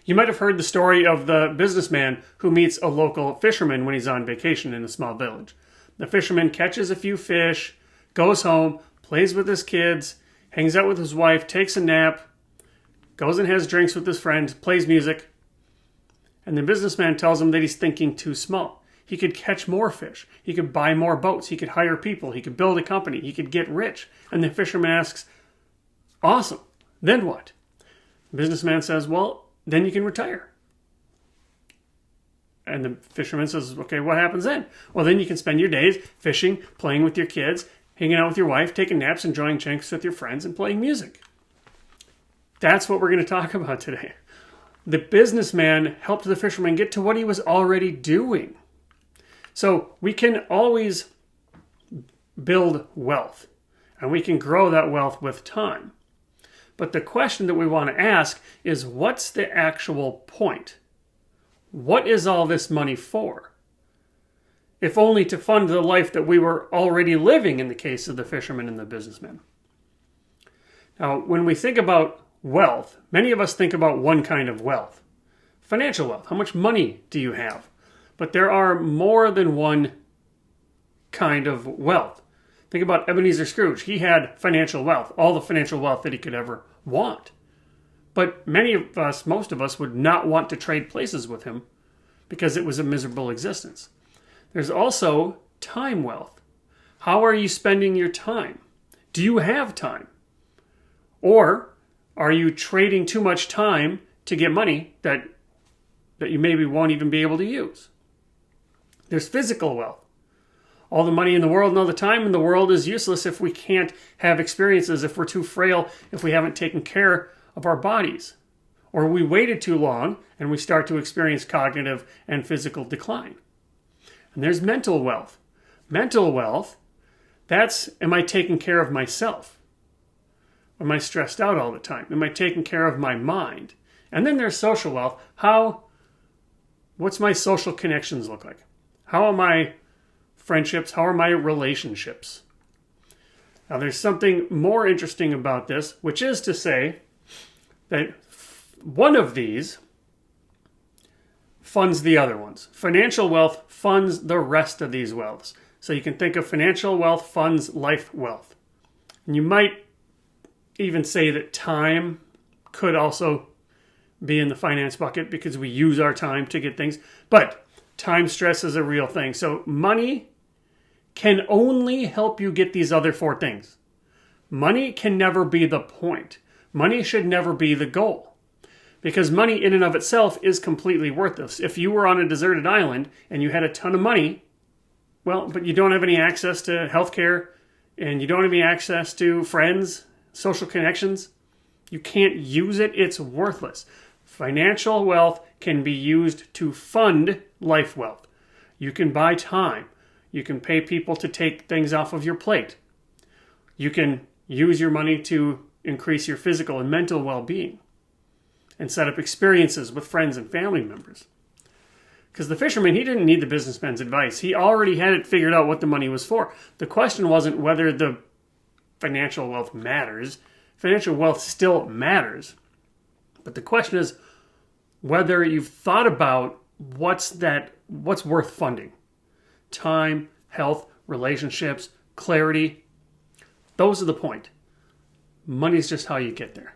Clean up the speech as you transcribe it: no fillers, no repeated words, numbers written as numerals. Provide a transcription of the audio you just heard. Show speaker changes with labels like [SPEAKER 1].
[SPEAKER 1] You might have heard the story of the businessman who meets a local fisherman when he's on vacation in a small village. The fisherman catches a few fish, goes home, plays with his kids, hangs out with his wife, takes a nap, goes and has drinks with his friends, plays music, and the businessman tells him that he's thinking too small. He could catch more fish. He could buy more boats. He could hire people. He could build a company. He could get rich. And the fisherman asks, awesome, then what? The businessman says, well, then you can retire. And the fisherman says, okay, what happens then? Well, then you can spend your days fishing, playing with your kids, hanging out with your wife, taking naps, enjoying drinks with your friends, and playing music. That's what we're going to talk about today. The businessman helped the fisherman get to what he was already doing. So we can always build wealth, and we can grow that wealth with time. But the question that we want to ask is, what's the actual point? What is all this money for? If only to fund the life that we were already living in the case of the fisherman and the businessman. Now, when we think about wealth, many of us think about one kind of wealth. Financial wealth. How much money do you have? But there are more than one kind of wealth. Think about Ebenezer Scrooge. He had financial wealth, all the financial wealth that he could ever want. But many of us, most of us, would not want to trade places with him because it was a miserable existence. There's also time wealth. How are you spending your time? Do you have time? Or are you trading too much time to get money that you maybe won't even be able to use? There's physical wealth. All the money in the world and all the time in the world is useless if we can't have experiences, if we're too frail, if we haven't taken care of our bodies, or we waited too long and we start to experience cognitive and physical decline. And there's mental wealth. Mental wealth, that's, am I taking care of myself? Am I stressed out all the time? Am I taking care of my mind? And then there's social wealth. What's my social connections look like? How are my friendships? How are my relationships? Now, there's something more interesting about this, which is to say that one of these funds the other ones. Financial wealth funds the rest of these wealths. So you can think of financial wealth funds life wealth. And you might even say that time could also be in the finance bucket because we use our time to get things. But time stress is a real thing. So money can only help you get these other four things. Money can never be the point. Money should never be the goal. Because money in and of itself is completely worthless. If you were on a deserted island and you had a ton of money, well, but you don't have any access to healthcare and you don't have any access to friends, social connections, you can't use it, it's worthless. Financial wealth can be used to fund life wealth. You can buy time. You can pay people to take things off of your plate. You can use your money to increase your physical and mental well-being and set up experiences with friends and family members. Because the fisherman, he didn't need the businessman's advice. He already had it figured out what the money was for. The question wasn't whether the financial wealth matters. Financial wealth still matters. But the question is whether you've thought about what's worth funding. Time, health, relationships, clarity. Those are the point. Money's just how you get there.